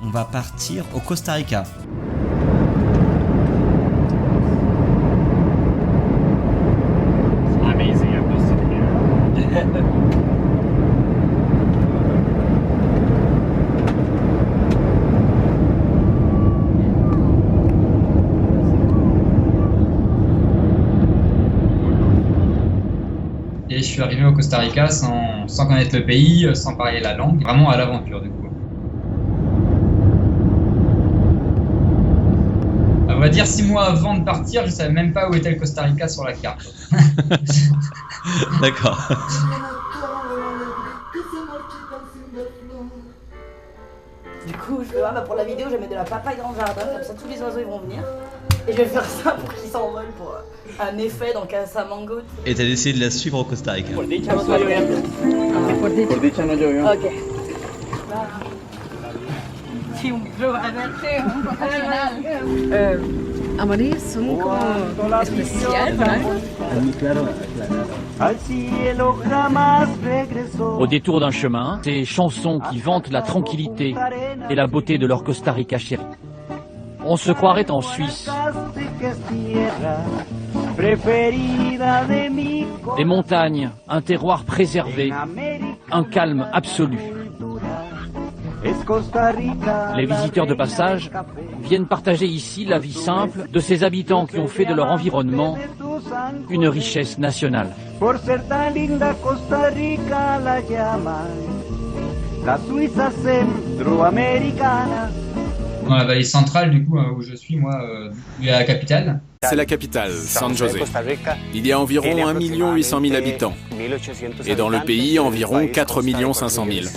on va partir au Costa Rica. Amazing, I've lost it here. Et je suis arrivé au Costa Rica sans connaître le pays, sans parler la langue, vraiment à l'aventure du coup. On va dire 6 mois avant de partir, je savais même pas où était le Costa Rica sur la carte. D'accord. Du coup, je vais pour la vidéo, je vais mettre de la papaye dans le jardin, comme ça tous les oiseaux ils vont venir. Et je vais faire ça pour qu'ils s'envolent pour un effet dans Casa Mango. Et t'as décidé de la suivre au Costa Rica. Por dicha no llovió. Ok. Sí, un profesional. Amarillos son como especial, ¿verdad? Au détour d'un chemin, ces chansons qui vantent la tranquillité et la beauté de leur Costa Rica chéri. On se croirait en Suisse. Des montagnes, un terroir préservé, un calme absolu. Les visiteurs de passage viennent partager ici la vie simple de ces habitants qui ont fait de leur environnement une richesse nationale. Por ser tan linda Costa Rica la llaman la Suiza centroamericana. Dans la vallée centrale du coup où je suis moi, il y a la capitale. C'est la capitale, San José. Il y a environ 1 800 000 habitants. Et dans le pays, environ 4 500 000.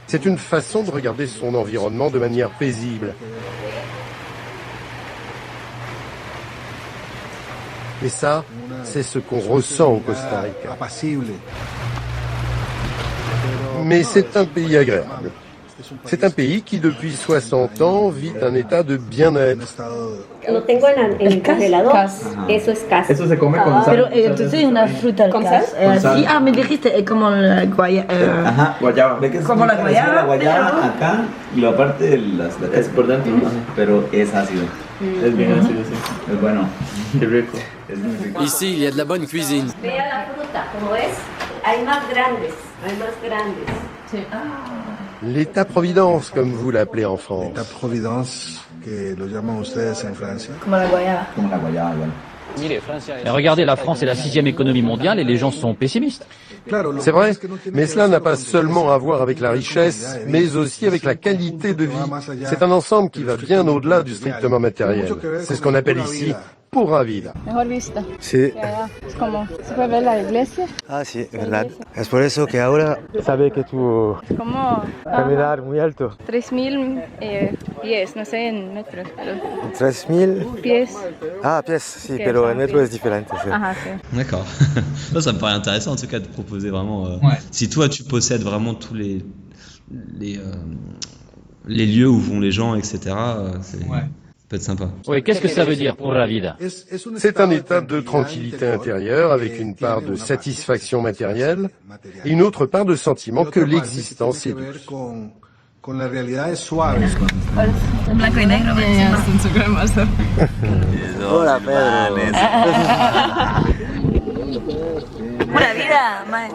C'est une façon de regarder son environnement de manière paisible. Et ça, c'est ce qu'on ressent au Costa Rica. Mais c'est un pays agréable. C'est un pays qui, depuis 60 ans, vit un état de bien-être. Lo tengo en el congelador. Eso es cas. Eso se come con sal. Pero entonces una fruta al cas. Sí, me dijiste como la guayaba. Ajá, guayaba. ¿Ve que es como la guayaba? La guayaba acá y la parte de la es por dentro, ¿no? Pero es ácido. Es bien ácido, sí. Es bueno. Qué rico. Es muy rico. Ici, il y a de la bonne cuisine. Vea la fruta, como es. Hay más grandes. Hay más grandes. Sí. L'État-providence, comme vous l'appelez en France. L'État-providence, que lo llaman ustedes en Francia. Como la guayaba. Como la guayaba, bueno. Et regardez, la France est la 6e économie mondiale et les gens sont pessimistes. C'est vrai, mais cela n'a pas seulement à voir avec la richesse, mais aussi avec la qualité de vie. C'est un ensemble qui va bien au-delà du strictement matériel. C'est ce qu'on appelle ici pura vida. Mejor vista. Sí. ¿Cómo? ¿Se puede ver la iglesia? Ah, sí, verdad. Es por eso que ahora sabe que tú ¿Cómo? caminar muy alto. 3000 pies, no sé en metros, pero 3000 pies. Ah, pièces, sí, pero en metro es diferente. Sí. Ajá, sí. D'accord. Ça me paraît intéressant en tout cas de proposer vraiment. Ouais. Si toi tu possèdes vraiment tous les lieux où vont les gens, etc. C'est, Ouais. peut être sympa. Oui, qu'est-ce que ça veut dire pour la vida? C'est un état de tranquillité intérieure avec une part de satisfaction matérielle et une autre part de sentiment que l'existence est douce. Con las realidades suaves. En blanco y negro. Hola, Pedro. Pura vida, man.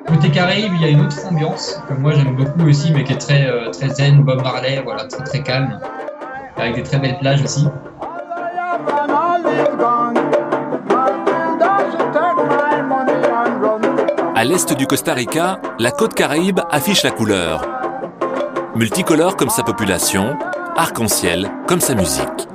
Côté Caraïbes, il y a une autre ambiance que moi j'aime beaucoup aussi, mais qui est très zen, Bob Marley, voilà, très calme, avec des très belles plages aussi. À l'est du Costa Rica, la côte Caraïbe affiche la couleur. Multicolore comme sa population, arc-en-ciel comme sa musique.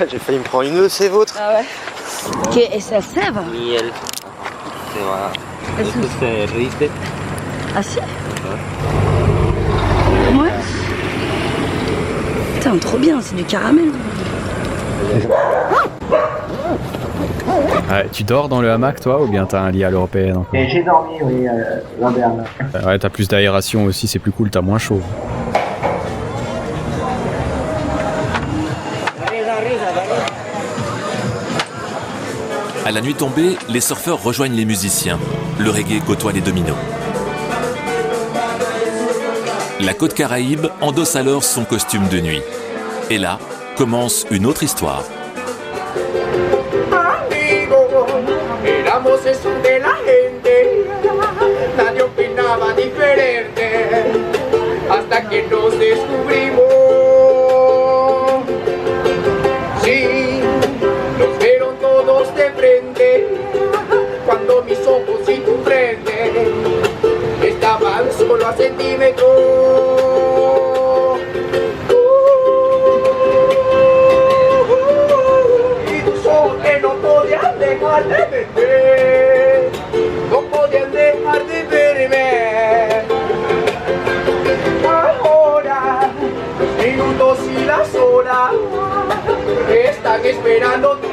J'ai failli me prendre une, c'est votre. Ah ouais. ¿Qué es el cebo? Miel. Se va. Esto se derrite Ah si? Ouais. Putain, trop bien, c'est du caramel. Ouais, tu dors dans le hamac toi ou bien t'as un lit à l'européenne encore? J'ai dormi, oui, dans le hamac. Ouais, t'as plus d'aération aussi, c'est plus cool, t'as moins chaud. À la nuit tombée, les surfeurs rejoignent les musiciens. Le reggae côtoie les dominos. La Côte Caraïbe endosse alors son costume de nuit. Et là, commence une autre histoire. Éramos eso de la gente, nadie opinaba diferente, hasta que nos descubrimos. Sí, nos vieron todos de frente, cuando mis ojos y tu frente estaban solo a centímetros. Y tus ojos que no podían dejar de verme, no podían dejar de verme. Ahora los minutos y las horas están esperándote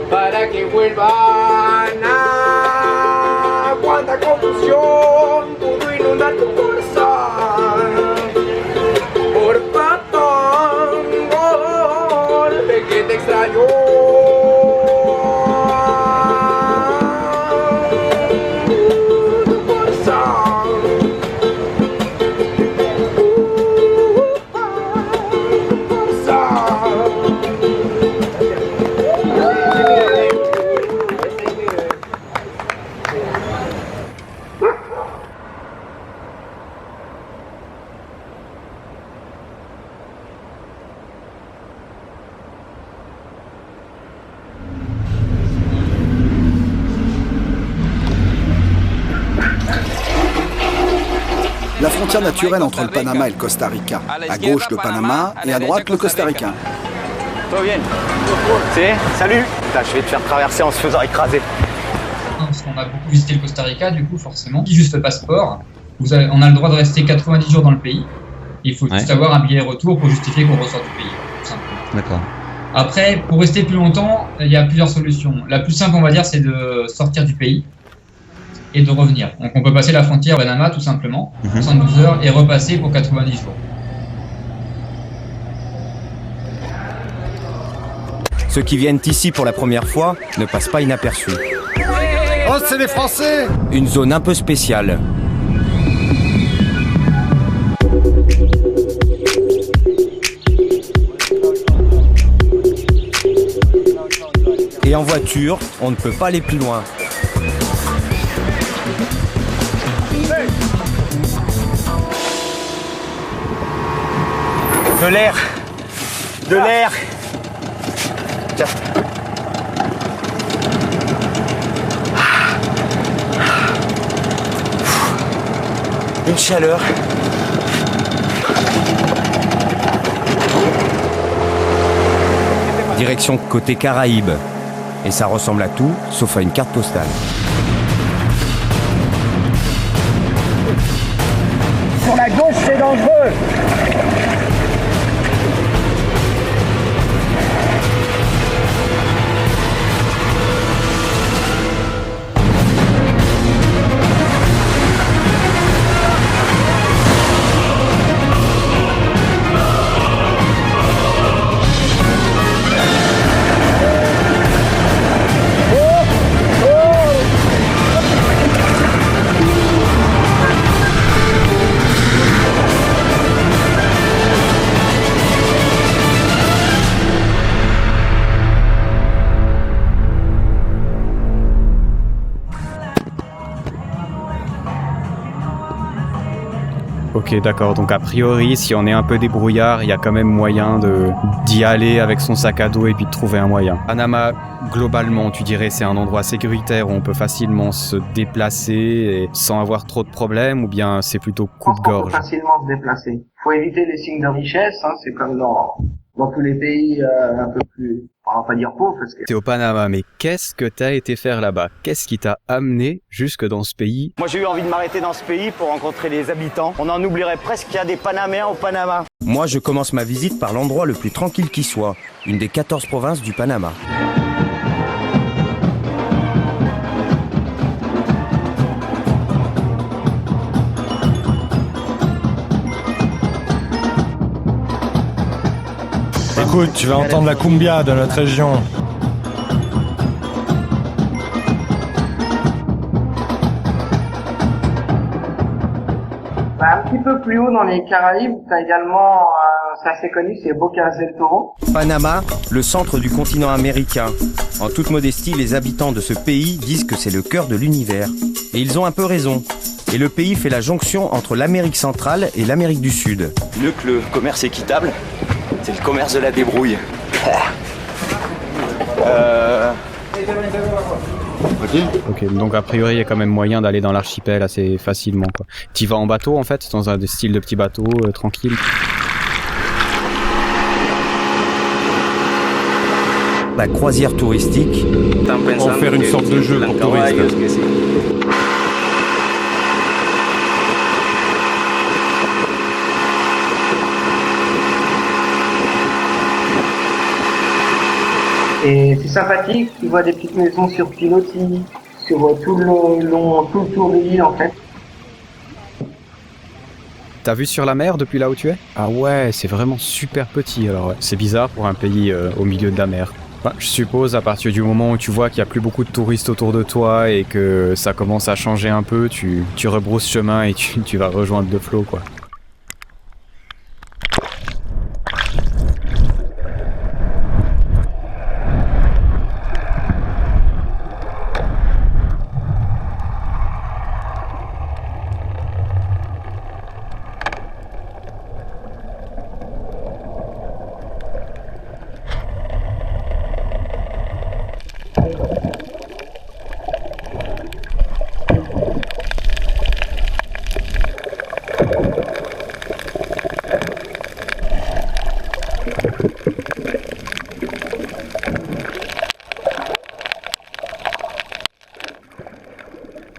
para que vuelvan a cuánta confusión pudo inundar tu corazón. Por favor, de que te extraño. La frontière naturelle entre le Panama et le Costa Rica. À gauche le Panama et à droite le Costa Rica. Tout bien. Salut. Là, je vais te faire traverser en se faisant écraser. Parce qu'on a beaucoup visité le Costa Rica, du coup, forcément. Juste le passeport. On a le droit de rester 90 jours dans le pays. Il faut juste avoir un billet retour pour justifier qu'on ressort du pays. Tout simplement. D'accord. Après, pour rester plus longtemps, il y a plusieurs solutions. La plus simple, on va dire, c'est de sortir du pays et de revenir. Donc on peut passer la frontière au Panama tout simplement, 72 heures, et repasser pour 90 jours. Ceux qui viennent ici pour la première fois ne passent pas inaperçus. Oh, c'est les Français! Une zone un peu spéciale. Et en voiture, on ne peut pas aller plus loin. De l'air. De l'air. Tiens. Une chaleur. Direction côté Caraïbes. Et ça ressemble à tout, sauf à une carte postale. Sur la gauche, c'est dangereux. Ok, d'accord. Donc a priori, si on est un peu débrouillard, il y a quand même moyen d'y aller avec son sac à dos et puis de trouver un moyen. Panama, globalement, tu dirais c'est un endroit sécuritaire où on peut facilement se déplacer et sans avoir trop de problèmes, ou bien c'est plutôt coupe-gorge? On peut facilement se déplacer. Faut éviter les signes de richesse, hein, c'est comme dans dans tous les pays un peu plus, on va pas dire pauvres parce que... T'es au Panama, mais qu'est-ce que t'as été faire là-bas? Qu'est-ce qui t'a amené jusque dans ce pays? Moi j'ai eu envie de m'arrêter dans ce pays pour rencontrer les habitants. On en oublierait presque qu'il y a des Panaméens au Panama. Moi, je commence ma visite par l'endroit le plus tranquille qui soit, une des 14 provinces du Panama. Écoute, tu vas entendre la cumbia de notre région. Un petit peu plus haut dans les Caraïbes, t'as également, c'est assez connu, c'est Boca del Toro. Panama, le centre du continent américain. En toute modestie, les habitants de ce pays disent que c'est le cœur de l'univers. Et ils ont un peu raison. Et le pays fait la jonction entre l'Amérique centrale et l'Amérique du Sud. Mieux que le commerce équitable, c'est le commerce de la débrouille. Ok, donc a priori il y a quand même moyen d'aller dans l'archipel assez facilement, quoi. T'y vas en bateau en fait, dans un style de petit bateau tranquille. La croisière touristique. On va faire une sorte de jeu pour touristes. Et c'est sympathique, tu vois des petites maisons sur pilotis, sur tout le tour de l'île en fait. T'as vu sur la mer depuis là où tu es? Ah ouais, c'est vraiment super petit alors ouais. C'est bizarre pour un pays au milieu de la mer. Enfin, je suppose à partir du moment où tu vois qu'il y a plus beaucoup de touristes autour de toi et que ça commence à changer un peu, tu rebrousses chemin et tu vas rejoindre le flot quoi.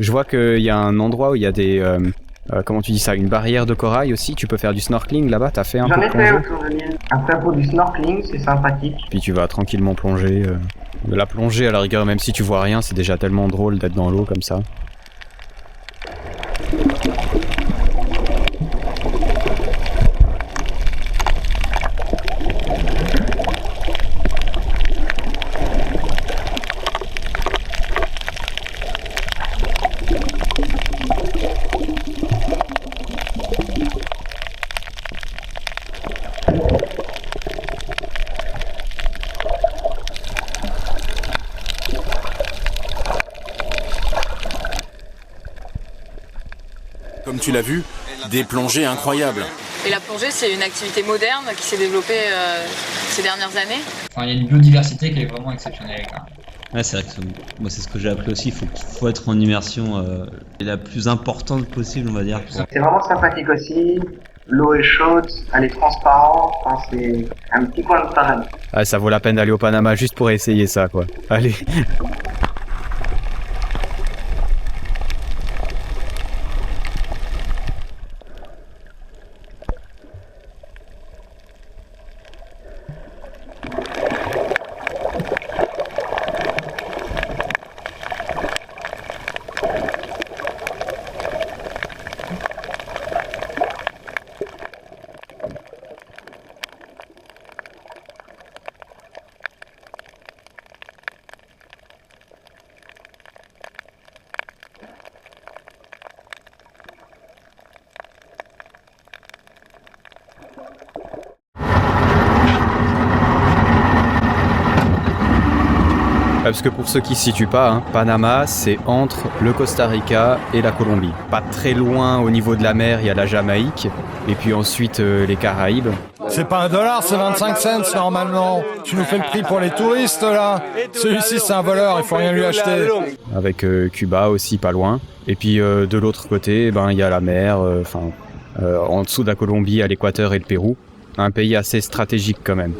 Je vois qu'il y a un endroit où il y a des... comment tu dis ça? Une barrière de corail aussi. Tu peux faire du snorkeling là-bas. T'as fait un peu de plongée? J'en ai fait autour de l'île. Après pour du snorkeling, c'est sympathique. Puis tu vas tranquillement plonger. De la plongée à la rigueur, même si tu vois rien, c'est déjà tellement drôle d'être dans l'eau comme ça. Comme tu l'as vu, des plongées incroyables. Et la plongée, c'est une activité moderne qui s'est développée ces dernières années. Enfin, il y a une biodiversité qui est vraiment exceptionnelle. Quand même. Ouais, c'est vrai que moi c'est ce que j'ai appris aussi. Il faut être en immersion la plus importante possible, on va dire. C'est vraiment sympathique aussi. L'eau est chaude, elle est transparente. Enfin, c'est un petit coin de paradis. Ah, ça vaut la peine d'aller au Panama juste pour essayer ça, quoi. Allez. Parce que pour ceux qui ne se situent pas, hein, Panama, c'est entre le Costa Rica et la Colombie. Pas très loin au niveau de la mer, il y a la Jamaïque, et puis ensuite les Caraïbes. C'est pas $1, c'est 25 cents normalement. Tu nous fais le prix pour les touristes là. Celui-ci c'est un voleur, il faut rien lui acheter. Avec Cuba aussi pas loin. Et puis de l'autre côté, il y a la mer, en dessous de la Colombie, à l'Équateur et le Pérou. Un pays assez stratégique quand même.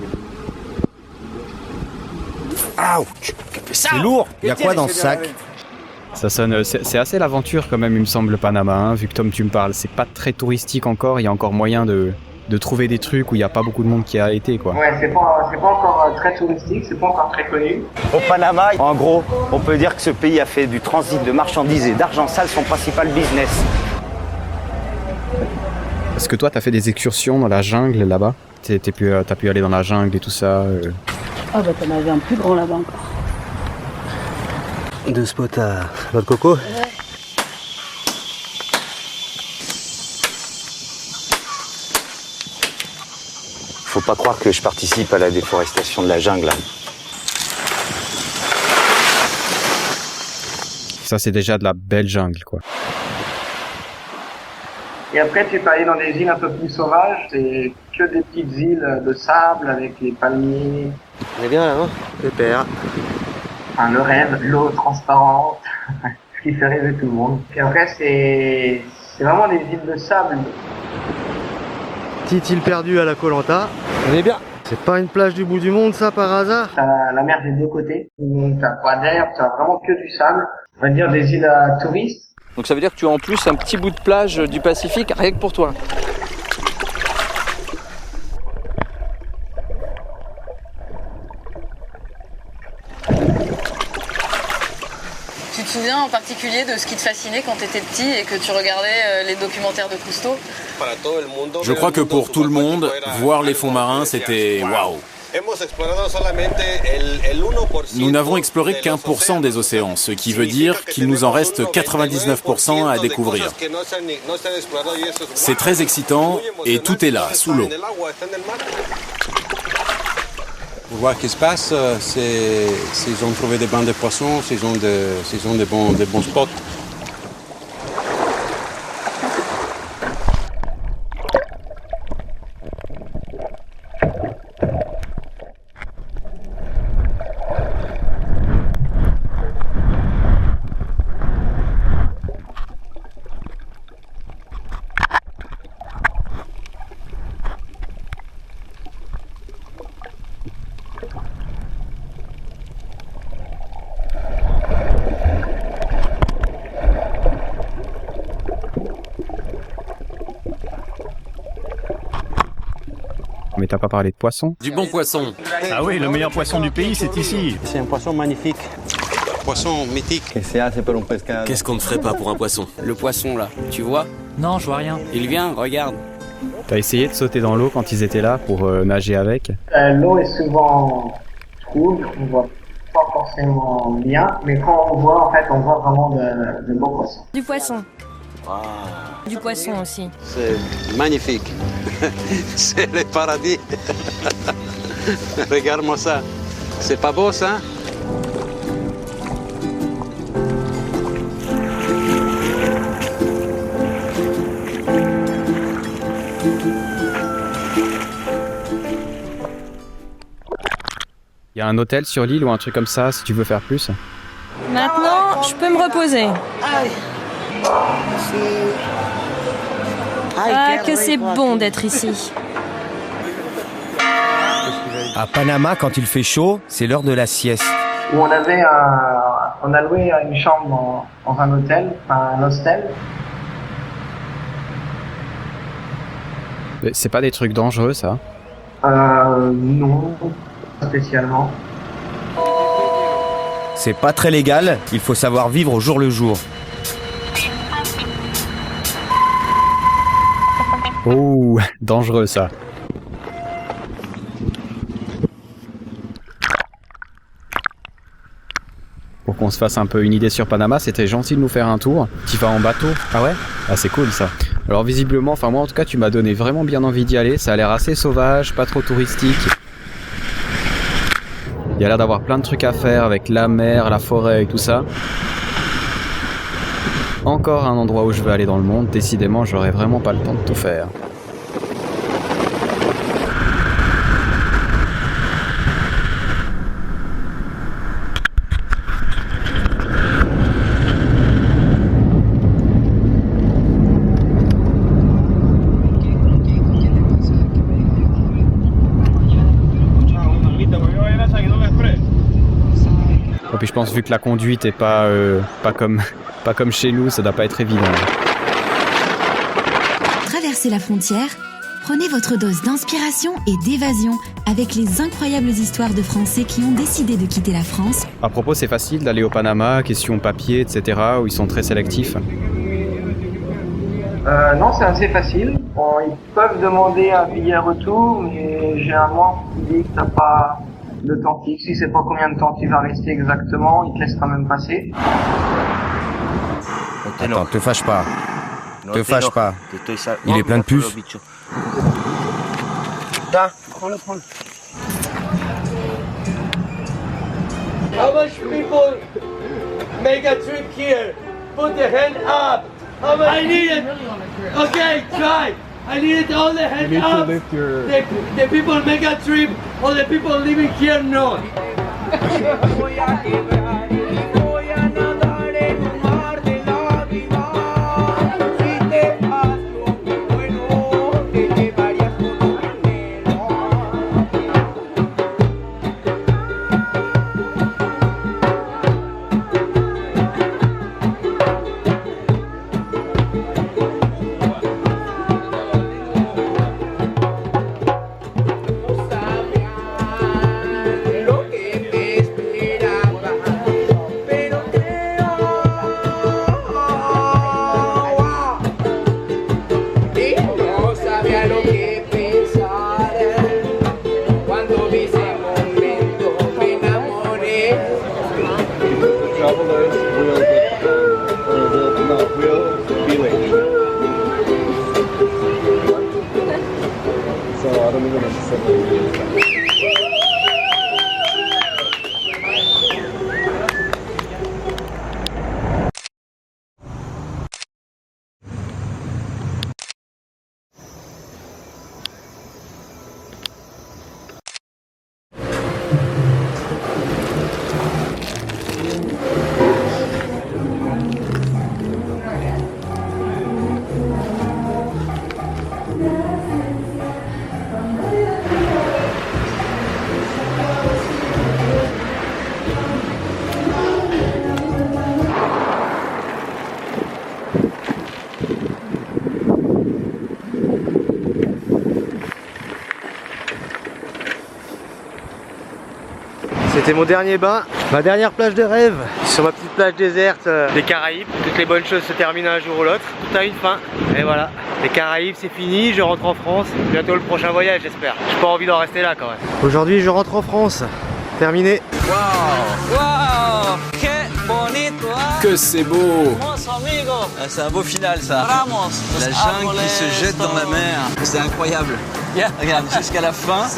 Ouch! C'est lourd! Y a quoi dans ce sac? Ça sonne, c'est assez l'aventure quand même, il me semble, le Panama, hein, vu que Tom tu me parles. C'est pas très touristique encore, il y a encore moyen de trouver des trucs où il n'y a pas beaucoup de monde qui a été, quoi. Ouais, c'est pas encore très touristique, c'est pas encore très connu. Au Panama, en gros, on peut dire que ce pays a fait du transit de marchandises et d'argent sale son principal business. Est-ce que toi, t'as fait des excursions dans la jungle là-bas? T'as pu aller dans la jungle et tout ça Ah bah t'en avais un plus grand là-bas encore. 2 spots à noix de coco. Ouais. Faut pas croire que je participe à la déforestation de la jungle. Ça, c'est déjà de la belle jungle, quoi. Et après, tu peux aller dans des îles un peu plus sauvages, c'est que des petites îles de sable avec les palmiers. On est bien là, non? Pépère. Enfin, le rêve, l'eau transparente, ce qui fait rêver tout le monde. Et après, c'est vraiment des îles de sable. Petite île perdue à la Koh Lanta. On est bien. C'est pas une plage du bout du monde, ça, par hasard? T'as la mer des deux côtés. T'as pas d'herbe, t'as vraiment que du sable. On va dire des îles à touristes. Donc ça veut dire que tu as en plus un petit bout de plage du Pacifique rien que pour toi. Tu te souviens en particulier de ce qui te fascinait quand tu étais petit et que tu regardais les documentaires de Cousteau? Je crois que pour tout le monde, voir les fonds marins, c'était waouh. Nous n'avons exploré qu'1% des océans, ce qui veut dire qu'il nous en reste 99% à découvrir. C'est très excitant et tout est là, sous l'eau. Pour voir ce qui se passe, s'ils ont trouvé des bancs de poissons, s'ils ont des bons spots. Mais t'as pas parlé de poisson? Du bon poisson. Ah oui, le meilleur poisson du pays, c'est ici. C'est un poisson magnifique. Poisson mythique. Qu'est-ce qu'on ne ferait pas pour un poisson? Le poisson là, tu vois? Non, je vois rien. Il vient, regarde. T'as essayé de sauter dans l'eau quand ils étaient là pour nager avec? L'eau est souvent trouble, on voit pas forcément bien, mais quand on voit, en fait, on voit vraiment de beaux poissons. Du poisson. Wow. Du poisson aussi. C'est magnifique. C'est le paradis. Regarde-moi ça. C'est pas beau ça? Il y a un hôtel sur l'île ou un truc comme ça si tu veux faire plus? Maintenant, je peux me reposer. Ah, que c'est bon d'être ici. À Panama, quand il fait chaud, c'est l'heure de la sieste. Où on a loué une chambre dans un hôtel, un hostel. C'est pas des trucs dangereux, ça? Non, pas spécialement. C'est pas très légal, il faut savoir vivre au jour le jour. Oh, dangereux ça. Pour qu'on se fasse un peu une idée sur Panama, c'était gentil de nous faire un tour. Tu vas en bateau? Ah ouais? Ah c'est cool ça. Alors visiblement, enfin moi en tout cas tu m'as donné vraiment bien envie d'y aller. Ça a l'air assez sauvage, pas trop touristique. Il y a l'air d'avoir plein de trucs à faire avec la mer, la forêt et tout ça. Encore un endroit où je veux aller dans le monde, décidément j'aurai vraiment pas le temps de tout faire. pense vu que la conduite est pas comme chez nous, ça doit pas être évident. Traversez la frontière, prenez votre dose d'inspiration et d'évasion avec les incroyables histoires de Français qui ont décidé de quitter la France. À propos, c'est facile d'aller au Panama, question papier, etc., où ils sont très sélectifs. Non, c'est assez facile. Bon, ils peuvent demander un billet retour, mais généralement, ils disent que t'as pas de temps fixe. Si c'est pas combien de temps tu vas rester exactement, ils te laissent quand même passer. Attends, te fâche pas. Te fâche pas. Il est plein de puces. Prends-le. How much people make a trip here? Put the hand up. How much? I need it. Okay, try. I need it all the hand up. The people make a trip, or the people living here no. C'était mon dernier bain, ma dernière plage de rêve, sur ma petite plage déserte des Caraïbes. Toutes les bonnes choses se terminent un jour ou l'autre, tout a une fin. Et voilà, les Caraïbes c'est fini, je rentre en France. Bientôt le prochain voyage j'espère. J'ai pas envie d'en rester là quand même. Aujourd'hui je rentre en France, terminé. Wow, que bonito, hein? Que c'est beau! Ah, c'est un beau final ça. La jungle qui se jette dans la mer, c'est incroyable. Regarde, jusqu'à la fin,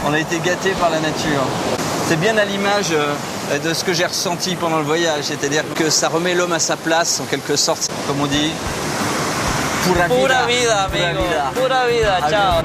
on a été gâtés par la nature. C'est bien à l'image de ce que j'ai ressenti pendant le voyage, c'est-à-dire que ça remet l'homme à sa place en quelque sorte, comme on dit. Pura vida, Pura vida, amigo. Pura vida, ciao.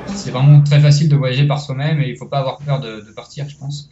C'est vraiment très facile de voyager par soi-même et il faut pas avoir peur de partir, je pense.